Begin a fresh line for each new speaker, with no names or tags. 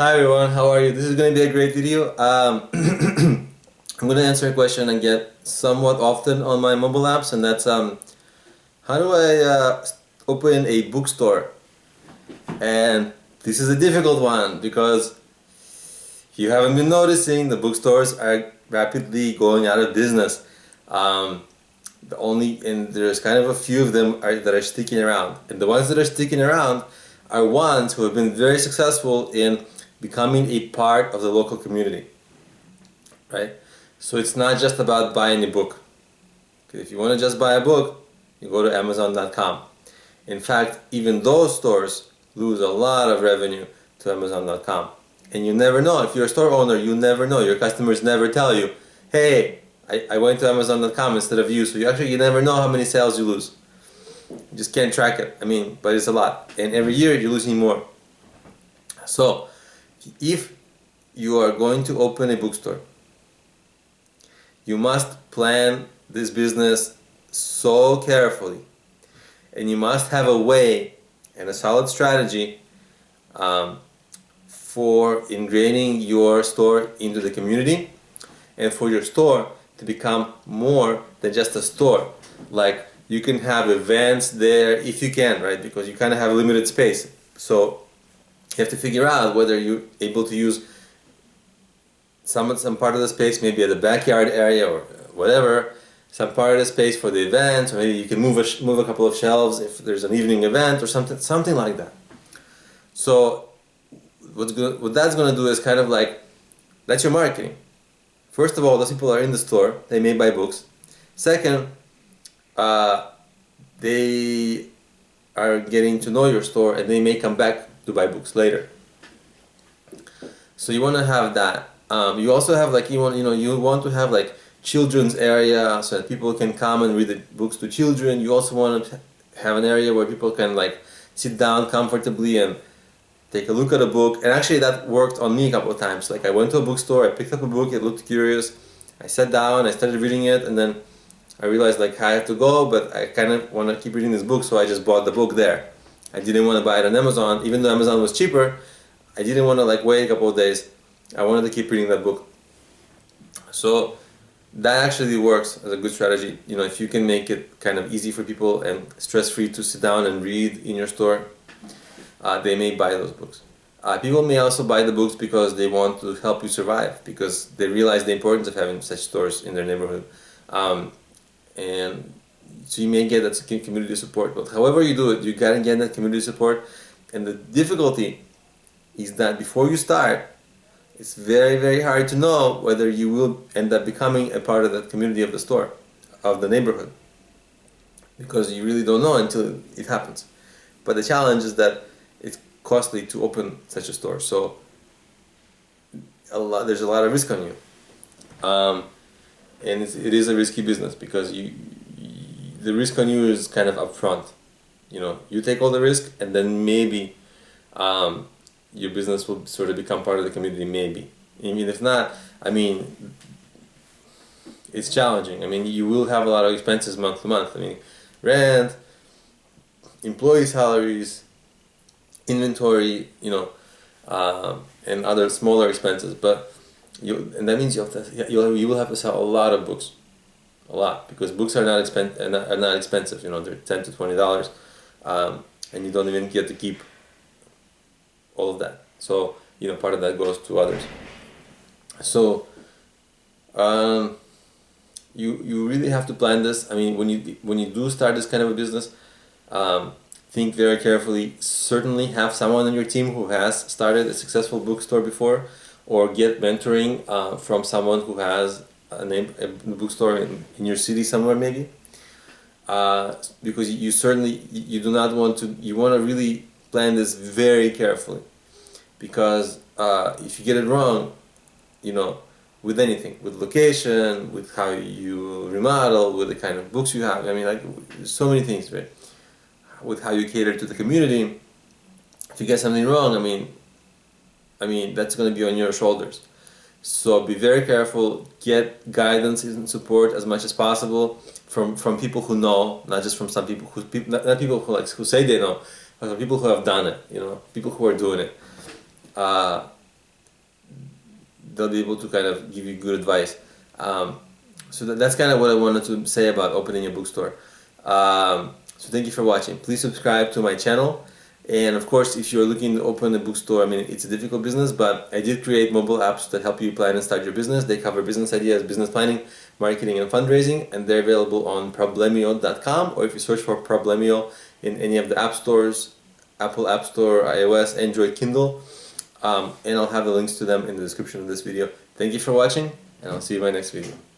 Hi everyone, how are you? This is going to be a great video. I'm going to answer a question I get somewhat often on my mobile apps, and that's how do I open a bookstore? And this is a difficult one because if you haven't been noticing, the bookstores are rapidly going out of business. There's kind of a few of them that are sticking around, and the ones that are sticking around are ones who have been very successful in becoming a part of the local community, right? So it's not just about buying a book. If you want to just buy a book, you go to Amazon.com. In fact, even those stores lose a lot of revenue to Amazon.com. And you never know. If you're a store owner, you never know. Your customers never tell you, hey, I went to Amazon.com instead of you. So you never know how many sales you lose. You just can't track it. But it's a lot. And every year you're losing more. So if you are going to open a bookstore, you must plan this business so carefully, and you must have a way and a solid strategy for ingraining your store into the community, and for your store to become more than just a store. Like, you can have events there if you can, right? Because you kind of have limited space. So you have to figure out whether you're able to use some part of the space, maybe at the backyard area or whatever, some part of the space for the event, or maybe you can move a couple of shelves if there's an evening event or something like that. So what that's going to do is kind of like, that's your marketing. First of all, those people are in the store, they may buy books. Second, they are getting to know your store, and they may come back to buy books later. So you want to have that. You also have you want to have like children's area so that people can come and read the books to children. You also want to have an area where people can like sit down comfortably and take a look at a book. And actually that worked on me a couple of times. Like, I went to a bookstore, I picked up a book, it looked curious, I sat down, I started reading it, and then I realized like I have to go, but I kind of want to keep reading this book, so I just bought the book there. I didn't want to buy it on Amazon, even though Amazon was cheaper. I didn't want to like wait a couple of days. I wanted to keep reading that book. So that actually works as a good strategy. If you can make it kind of easy for people and stress-free to sit down and read in your store, they may buy those books. People may also buy the books because they want to help you survive, because they realize the importance of having such stores in their neighborhood. And so you may get that community support. But however you do it, you gotta get that community support. And the difficulty is that before you start, it's very, very hard to know whether you will end up becoming a part of the community of the store, of the neighborhood, because you really don't know until it happens. But the challenge is that it's costly to open such a store, so there's a lot of risk on you, and it is a risky business, because the risk on you is kind of upfront. You take all the risk, and then maybe your business will sort of become part of the community, maybe. If not, it's challenging. You will have a lot of expenses month to month. Rent, employee salaries, inventory, and other smaller expenses. But and that means you will have to sell a lot of books, a lot, because books are not expensive. They're $10 to $20, and you don't even get to keep all of that. So part of that goes to others. So you really have to plan this. When you do start this kind of a business, think very carefully. Certainly have someone on your team who has started a successful bookstore before, or get mentoring from someone who has a bookstore in your city somewhere, maybe, because you do not want to. You want to really plan this very carefully, because if you get it wrong, with anything, with location, with how you remodel, with the kind of books you have, there's so many things, right? With how you cater to the community, if you get something wrong, that's going to be on your shoulders. So be very careful. Get guidance and support as much as possible from people who know, not just from some people not people who say they know, but from people who have done it. People who are doing it. they'll be able to kind of give you good advice. So that's kind of what I wanted to say about opening a bookstore. So thank you for watching. Please subscribe to my channel. And of course, if you're looking to open a bookstore, I mean, it's a difficult business, but I did create mobile apps that help you plan and start your business. They cover business ideas, business planning, marketing, and fundraising, and they're available on problemio.com, or if you search for Problemio in any of the app stores, Apple App Store, iOS, Android, Kindle, and I'll have the links to them in the description of this video. Thank you for watching, and I'll see you in my next video.